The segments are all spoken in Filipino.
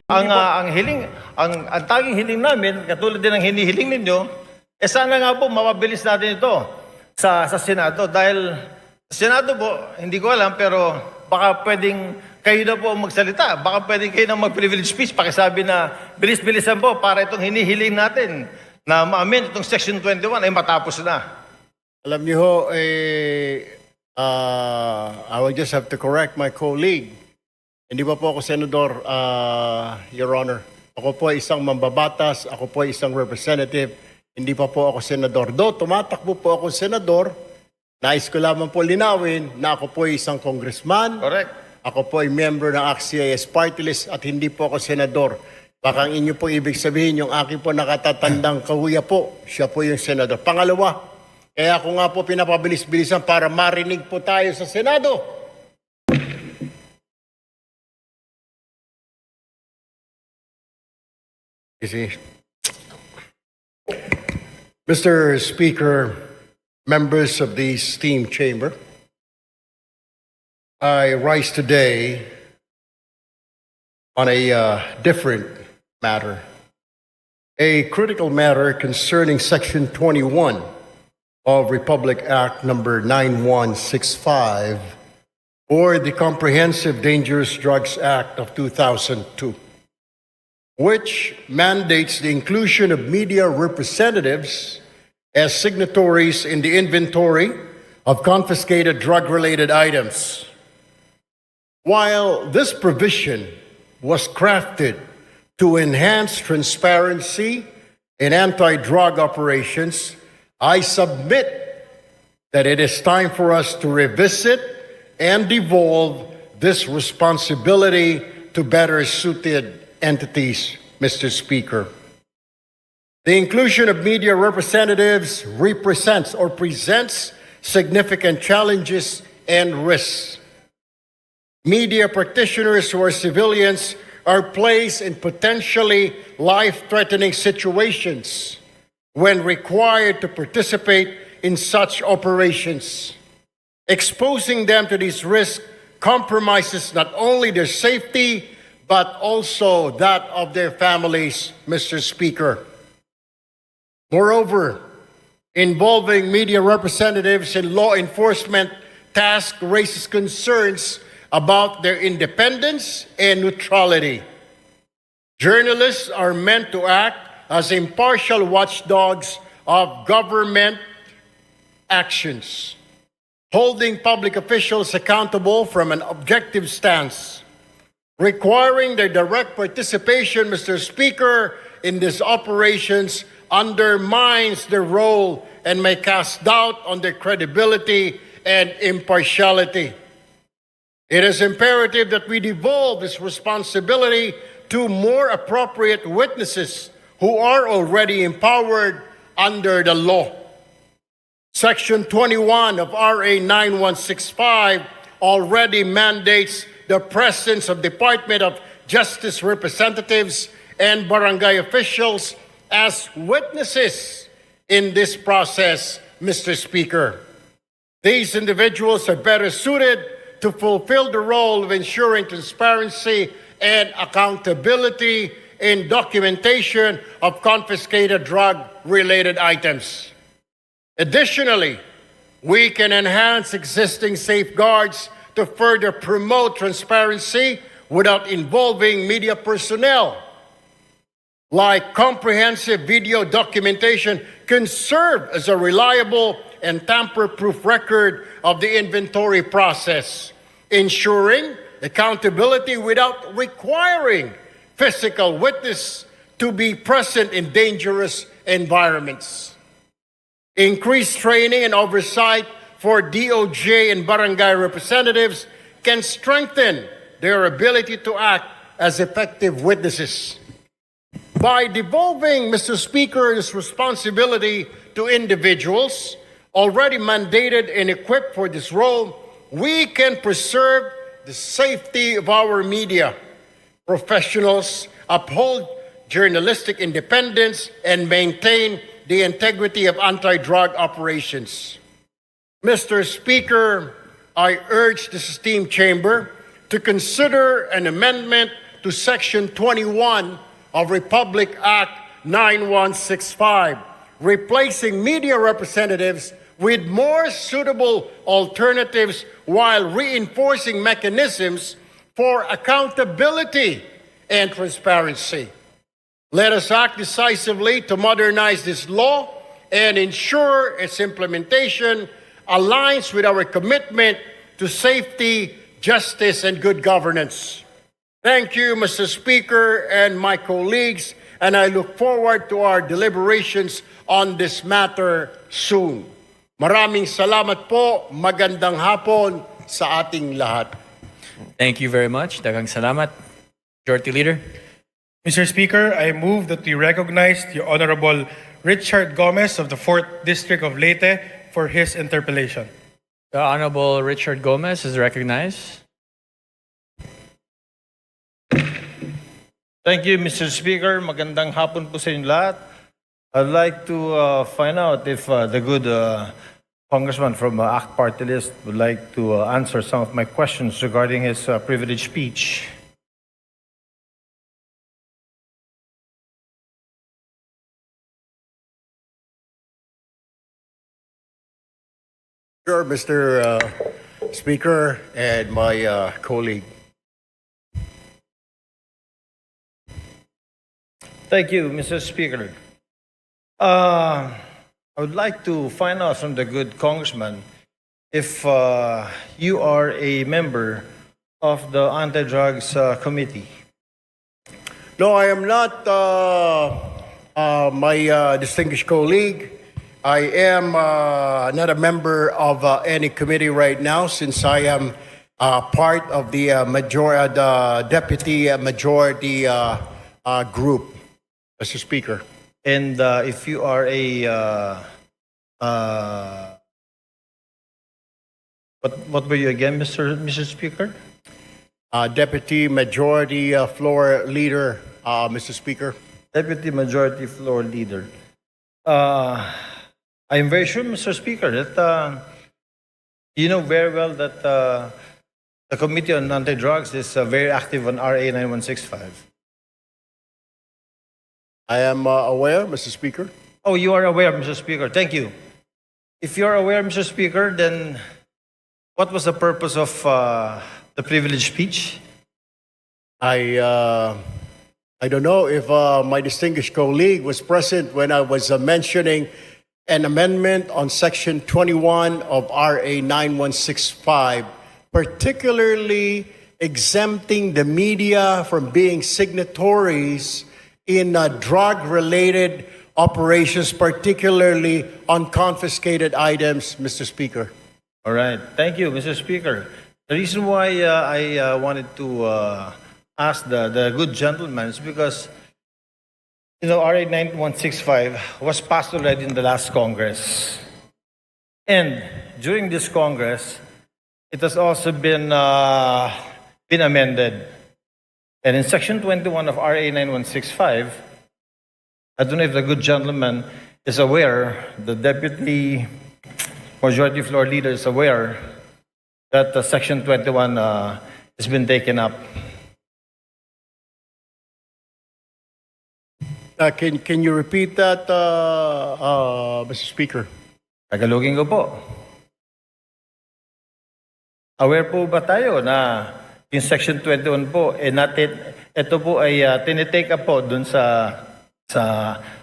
Ang hiling, ang tanging hiling namin, katulad din ng hinihiling ninyo, sana nga po mapabilis natin ito sa Senado. Dahil sa Senado po, hindi ko alam, pero baka pwedeng kayo na po magsalita. Baka pwedeng kayo na mag-privilege speech, pakisabi na bilis-bilisan po para itong hinihiling natin na ma-amend itong Section 21 ay matapos na. Alam niyo ho, I will just have to correct my colleague. Hindi pa po ako senador, Your Honor. Ako po ay isang mambabatas, ako po ay isang representative, hindi pa po ako senador. Though tumatakbo po ako senador, nais ko lamang po linawin na ako po ay isang congressman. Correct. Ako po ay member ng ACT-CIS party list at hindi po ako senador. Baka ang inyo po ibig sabihin, yung aking po nakatatandang kahuya po, siya po yung senador. Pangalawa, kaya ako nga po pinapabilis-bilisan para marinig po tayo sa Senado. Mr. Speaker, members of the esteemed chamber, I rise today on a different matter, a critical matter concerning Section 21 of Republic Act number 9165, or the Comprehensive Dangerous Drugs Act of 2002, which mandates the inclusion of media representatives as signatories in the inventory of confiscated drug-related items. While this provision was crafted to enhance transparency in anti-drug operations, I submit that it is time for us to revisit and devolve this responsibility to better suited entities, Mr. Speaker. The inclusion of media representatives represents or presents significant challenges and risks. Media practitioners who are civilians are placed in potentially life-threatening situations when required to participate in such operations. Exposing them to these risks compromises not only their safety, but also that of their families, Mr. Speaker. Moreover, involving media representatives in law enforcement tasks raises concerns about their independence and neutrality. Journalists are meant to act as impartial watchdogs of government actions, holding public officials accountable from an objective stance. Requiring their direct participation, Mr. Speaker, in these operations undermines their role and may cast doubt on their credibility and impartiality. It is imperative that we devolve this responsibility to more appropriate witnesses who are already empowered under the law. Section 21 of RA 9165 already mandates the presence of Department of Justice representatives and barangay officials as witnesses in this process, Mr. Speaker. These individuals are better suited to fulfill the role of ensuring transparency and accountability in documentation of confiscated drug-related items. Additionally, we can enhance existing safeguards to further promote transparency without involving media personnel. Like comprehensive video documentation can serve as a reliable and tamper-proof record of the inventory process, ensuring accountability without requiring physical witness to be present in dangerous environments. Increased training and oversight for DOJ and barangay representatives can strengthen their ability to act as effective witnesses. By devolving, Mr. Speaker, this responsibility to individuals already mandated and equipped for this role, we can preserve the safety of our media professionals, uphold journalistic independence, and maintain the integrity of anti-drug operations. Mr. Speaker, I urge this esteemed chamber to consider an amendment to Section 21 of Republic Act 9165, replacing media representatives with more suitable alternatives while reinforcing mechanisms for accountability and transparency. Let us act decisively to modernize this law and ensure its implementation aligns with our commitment to safety, justice, and good governance. Thank you, Mr. Speaker and my colleagues, and I look forward to our deliberations on this matter soon. Maraming salamat po, magandang hapon sa ating lahat. Thank you very much. Daghang salamat. Majority Leader. Mr. Speaker, I move that we recognize the Honorable Richard Gomez of the 4th District of Leyte for his interpellation. The Honorable Richard Gomez is recognized. Thank you, Mr. Speaker. Magandang hapon po sa inyo lahat. I'd like to find out if the good congressman from ACT Party List would like to answer some of my questions regarding his privileged speech. Sure, Mr. Speaker and my colleague. Thank you, Mr. Speaker. I would like to find out from the good congressman if you are a member of the Anti-Drugs Committee. No, I am not, my distinguished colleague. I am not a member of any committee right now since I am part of the deputy majority group, Mr. Speaker. And if you are what were you again, Mr. Speaker? Deputy Majority Floor Leader, Mr. Speaker. Deputy Majority Floor Leader. I'm very sure, Mr. Speaker, that you know very well that the Committee on Anti-Drugs is very active on RA 9165. I am aware, Mr. Speaker. Oh, you are aware, Mr. Speaker. Thank you. If you are aware, Mr. Speaker, then what was the purpose of the privileged speech? I don't know if my distinguished colleague was present when I was mentioning an amendment on Section 21 of RA 9165, particularly exempting the media from being signatories in drug-related operations, particularly on confiscated items, Mr. Speaker. All right. Thank you, Mr. Speaker. The reason why I wanted to ask the good gentleman is because, you know, RA 9165 was passed already in the last Congress. And during this Congress, it has also been amended. And in Section 21 of RA 9165, I don't know if the good gentleman is aware, the Deputy Majority Floor Leader is aware that Section 21 has been taken up. Can you repeat that, Mr. Speaker? Tagalogin ko po. Aware po ba tayo na yung Section 21 po, ito po ay tinitake up po dun sa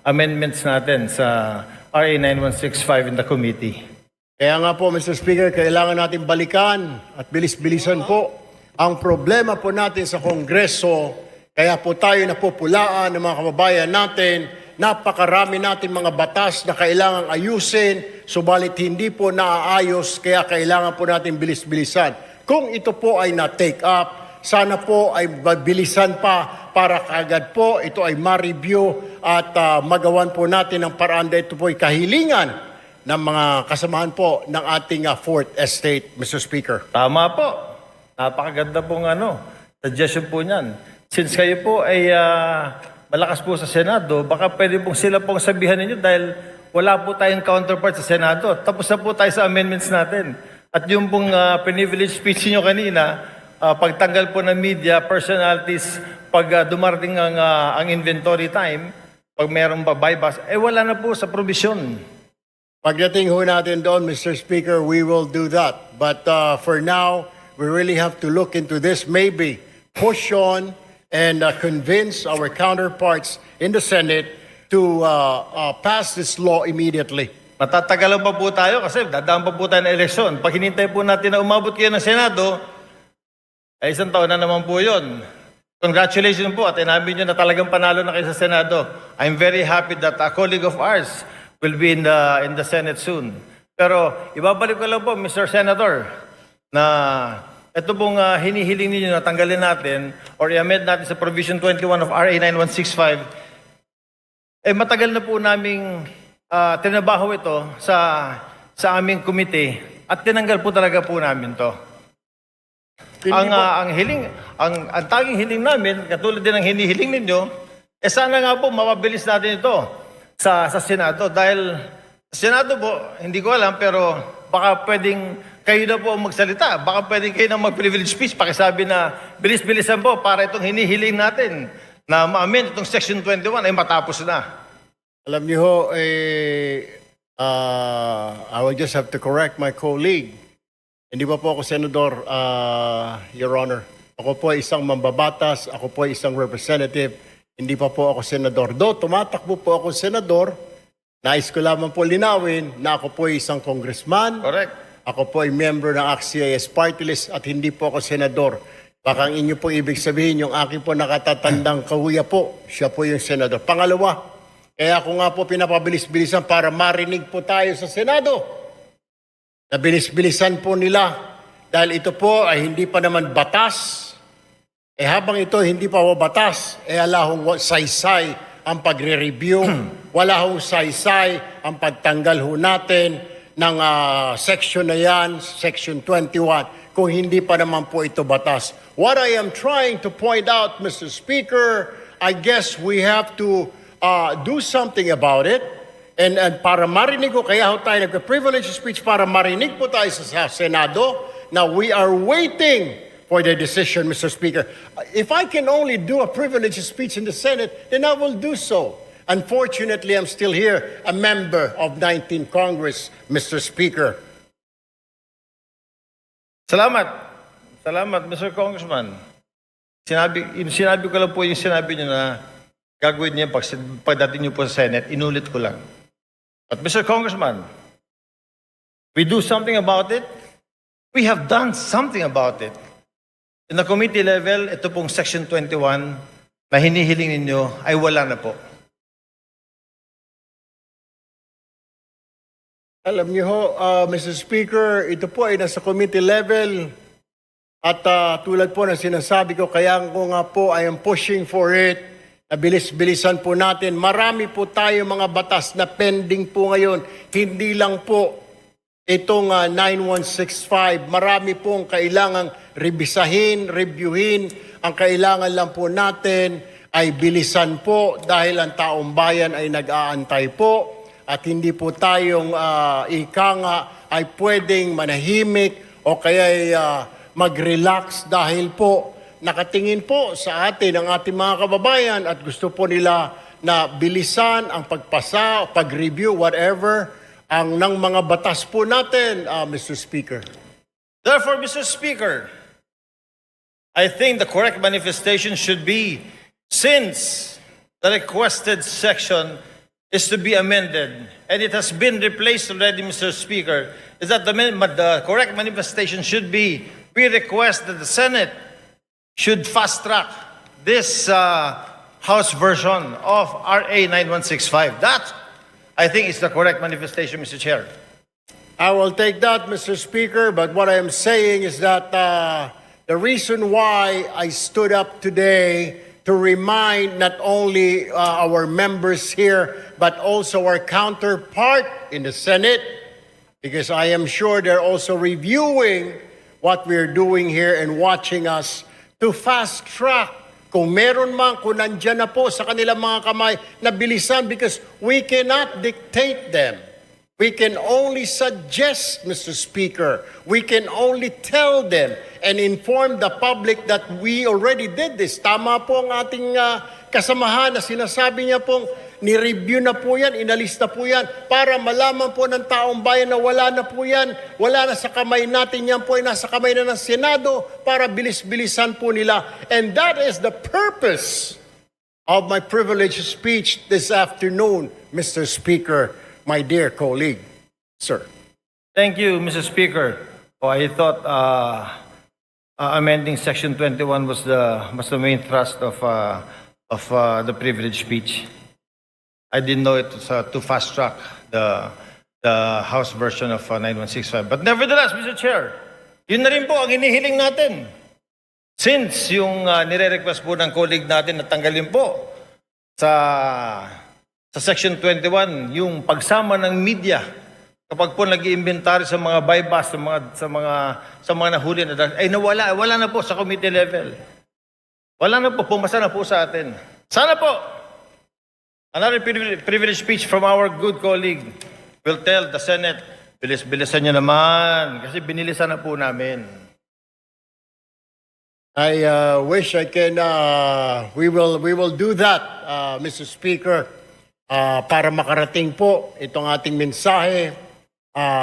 amendments natin sa RA 9165 in the committee. Kaya nga po, Mr. Speaker, kailangan natin balikan at bilis-bilisan po ang problema po natin sa Kongreso. Kaya po tayo napupulaan ng mga kababayan natin. Napakarami natin mga batas na kailangang ayusin, subalit hindi po naaayos, kaya kailangan po natin bilis-bilisan. Kung ito po ay na-take up, sana po ay bilisan pa para kaagad po ito ay ma-review at magawan po natin ang paraan dahil ito po ay kahilingan ng mga kasamahan po ng ating Fourth Estate, Mr. Speaker. Tama po. Napakaganda pong suggestion po niyan. Since kayo po ay malakas po sa Senado, baka pwede pong sila pong sabihan ninyo dahil wala po tayong counterpart sa Senado. Tapos na po tayo sa amendments natin. At yung pong privilege speech niyo kanina, pagtanggal po ng media personalities pag dumarating ang inventory time, pag mayroong buybacks, wala na po sa provision. Pagdating ho natin doon, Mr. Speaker, we will do that. But for now, we really have to look into this, maybe push on and convince our counterparts in the Senate to pass this law immediately. Matatagalan pa po tayo kasi dadaan pa po tayo ng eleksyon. Pag hinintay po natin na umabot kayo ng Senado, ay isang taon na naman po yun. Congratulations po at inamin nyo na talagang panalo na kayo sa Senado. I'm very happy that a colleague of ours will be in the Senate soon. Pero ibabalik ko lang po, Mr. Senator, na ito pong hinihiling ninyo na tanggalin natin or i-amend natin sa Provision 21 of RA 9165, matagal na po naming tinabaho ito sa aming komite at tinanggal po talaga po namin to. Ang taging hiling namin, katulad din ng hinihiling ninyo, sana nga po mapabilis natin ito sa Senado dahil sa Senado po, hindi ko alam pero baka pwedeng kayo na po magsalita, baka pwedeng kayo na mag-privilege speech, pakisabi na bilis-bilisan po para itong hinihiling natin na ma-amend itong Section 21 ay matapos na. Alam niyo ho, I will just have to correct my colleague. Hindi pa po ako senador, Your Honor. Ako po ay isang mambabatas, ako po ay isang representative, hindi pa po ako senador. Do, tumatakbo po ako senador, nais ko lamang po linawin na ako po ay isang congressman. Correct. Ako po ay member ng AXIS Party List at hindi po ako senador. Baka ang inyo po ibig sabihin, yung aking po nakatatandang kahuya po, siya po yung senador. Pangalawa, kaya ako nga po pinapabilis-bilisan para marinig po tayo sa Senado. Nabilis-bilisan po nila dahil ito po ay hindi pa naman batas. Habang ito hindi pa batas, ala hong saysay ang pagre-review, wala hong saysay ang pagtanggal ho natin ng section na yan, Section 21, kung hindi pa naman po ito batas. What I am trying to point out, Mr. Speaker, I guess we have to do something about it. And para marinig ko, kaya ho tayo nagka-privilege speech para marinig po tayo sa Senado. Now, we are waiting for the decision, Mr. Speaker. If I can only do a privilege speech in the Senate, then I will do so. Unfortunately, I'm still here, a member of 19th Congress, Mr. Speaker. Salamat. Salamat, Mr. Congressman. Sinabi ko lang po yung sinabi niyo na gagawin niya pagdating niyo po sa Senate. Inulit ko lang. But Mr. Congressman, we do something about it. We have done something about it. In the committee level, ito pong Section 21 na hinihiling ninyo ay wala na po. Alam niyo ho, Mr. Speaker, ito po ay nasa committee level at tulad po ng sinasabi ko, kaya ko nga po I am pushing for it, na bilis-bilisan po natin. Marami po tayo mga batas na pending po ngayon, hindi lang po itong 9165, marami pong kailangang reviewin. Ang kailangan lang po natin ay bilisan po dahil ang taong bayan ay nag-aantay po at hindi po tayong ika nga ay pwedeng manahimik o kaya mag-relax dahil po nakatingin po sa atin ang ating mga kababayan at gusto po nila na bilisan ang pagpasa, pag-review, whatever, ang ng mga batas po natin, Mr. Speaker. Therefore, Mr. Speaker, I think the correct manifestation should be, since the requested section is to be amended, and it has been replaced already, Mr. Speaker, is that the correct manifestation should be, we request that the Senate should fast-track this House version of RA 9165. That, I think, is the correct manifestation, Mr. Chair. I will take that, Mr. Speaker, but what I am saying is that the reason why I stood up today to remind not only our members here, but also our counterpart in the Senate, because I am sure they're also reviewing what we're doing here and watching us to fast track. Kung meron man, kung nandyan na po sa kanilang mga kamay, na bilisan because we cannot dictate them. We can only suggest, Mr. Speaker. We can only tell them and inform the public that we already did this. Tama po ang ating kasamahan na sinasabi niya pong ni-review na po yan, inalis na po yan, para malaman po ng taong bayan na wala na po yan, wala na sa kamay natin, yan po ay nasa kamay na ng Senado para bilis-bilisan po nila. And that is the purpose of my privileged speech this afternoon, Mr. Speaker, my dear colleague. Sir. Thank you, Mr. Speaker. Oh, I thought amending Section 21 was the main thrust of the privilege speech. I didn't know it was to fast track the House version of 9165. But nevertheless, Mr. Chair, yun na rin po ang hinihiling natin. Since yung nire-request po ng colleague natin na tanggalin po sa Section 21 yung pagsama ng media kapag po nag-iimbentary sa mga bypass sa mga nahuli na drugs, ay wala na po sa committee level. Wala na po, pumasa na po sa atin. Sana po another privilege speech from our good colleague will tell the Senate, bilis-bilisan niyo naman kasi binilisan na po namin. I wish I can, we will do that, Mr. Speaker, para makarating po itong ating mensahe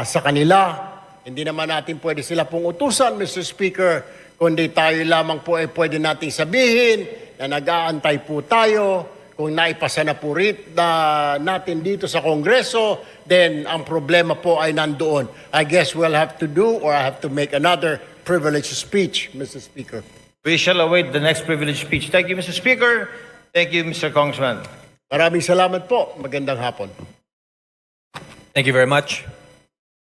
sa kanila. Hindi naman natin pwede sila pong utusan, Mr. Speaker, kundi tayo lamang po ay pwede nating sabihin na nag-aantay po tayo. Kung naipasa na po natin dito sa Kongreso, then ang problema po ay nandoon. I guess we'll have to do or I have to make another privilege speech, Mr. Speaker. We shall await the next privilege speech. Thank you, Mr. Speaker. Thank you, Mr. Congressman. Maraming salamat po. Magandang hapon. Thank you very much.